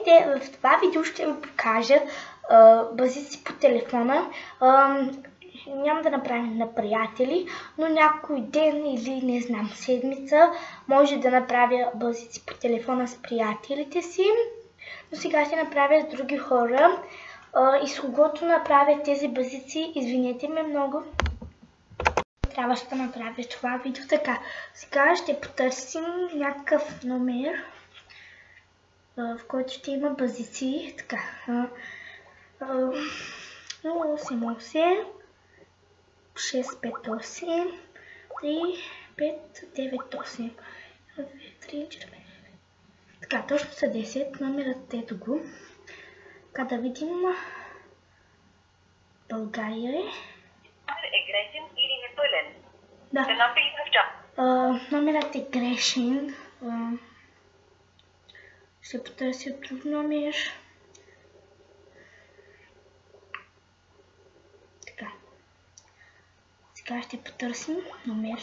Здравейте! В това видео ще ви покажа базици по телефона. Няма да направим на приятели, но някой ден или не знам седмица може да направя базици по телефона с приятелите си. Но сега ще направя с други хора. И с когото направя тези базици, извинете ме много, трябваше да направя това видео. Така, сега ще потърсим някакъв номер, в който ще има базици. Така, 088 658 3598 2, 3, 4. Така, точно са 10. Номерът ето го. Така да видим. България е. Номер е грешен или непълен. Да. Номерът е грешен. Ще потърся друг номер. Така. Сега ще потърсим номер.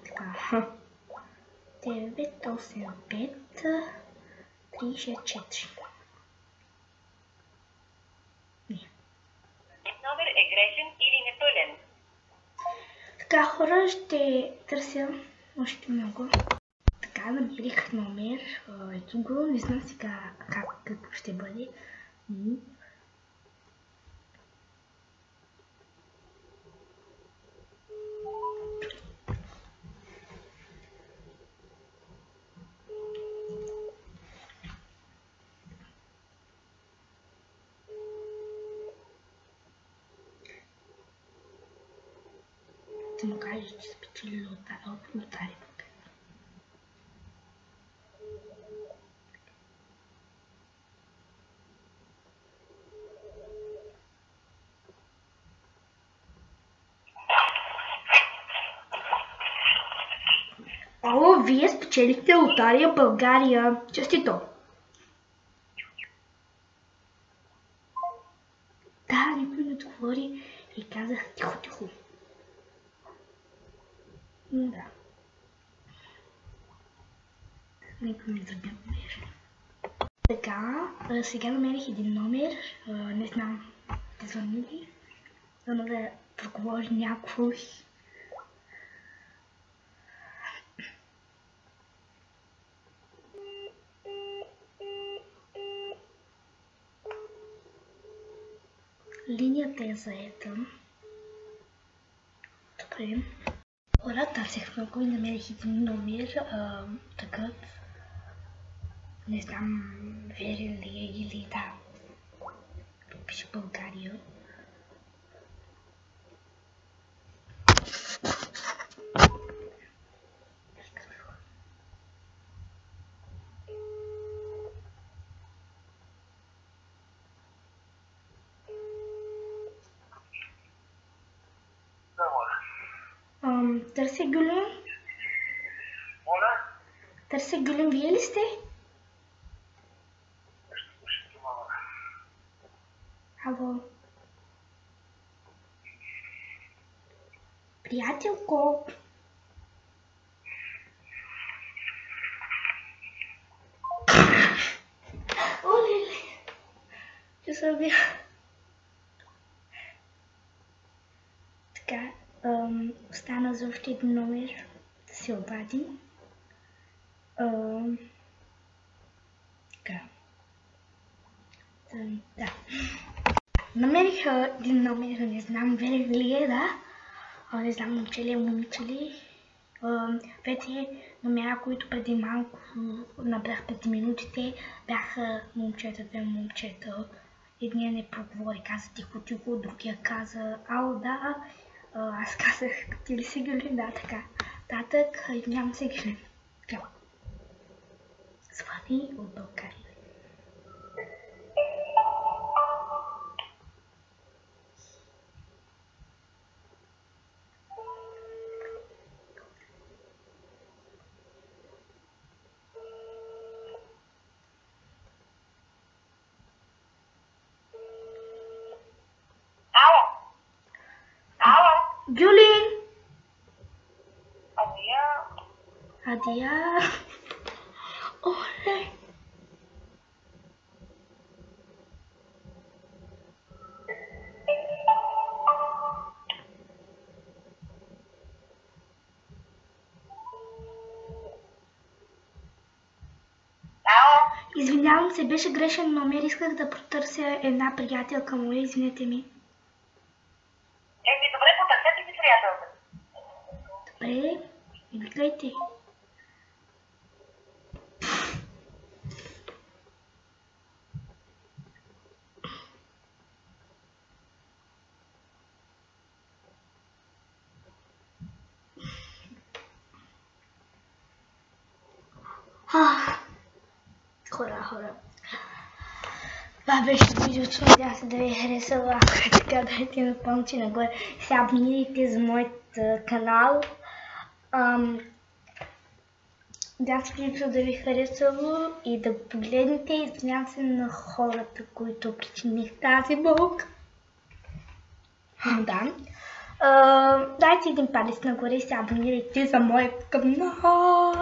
Така. 985 364. Номер е грешен или непълен. Така, хора, ще търся още много. Така, намерих номер. Ето го. Не знам сега какъв ще бъде. Да му кажа, че спечели лотария. Ало, вие спечелихте лотария България. Честито! Да, никой не отговори и казах тихо. Да. Никой не тръгна номер. Така, сега намерих един номер. Не знам, те звъни ли. Дано да проговори някой. Линията е заета. Добре. Хора, търсих много и намерих един номер. Такъв. Не знам верен ли е или да. Пише България. Търся Гюлин. Моля? Търся Гюлин, вие ли сте? Ало. Приятелко. Оле, ще се убия. Така, остана за още един номер да се обади. Така. Да. Намерих един номер, не знам верен ли е, да. Не знам момче ли е, момиче ли. Двете номера, които преди малко набрах 5 минутите, бяха момчета, две момчета. Едният не проговори, каза тихо, другия каза ало, да. Аз казах, ти ли си Гюлин? Да, така. Татък, нямам се Гюлин. Така. Звъни от България. Ало? Гюлин! Адия. Адия. Оле. Извинявам се, беше грешен номер, исках да потърся една приятелка моя, извинете ми. Добре, потърсете си приятелка. Добре, викайте. Хора. Това беше видеото, надявам се да ви е харесало, ако е така дайте на палче нагоре, се абонирайте за моят канал. Надявам се видеото да ви е харесало и да го погледнете. Извинявам се на хората, които причиних тази болка. Да. Дайте един палец нагоре и се абонирайте за моят канал.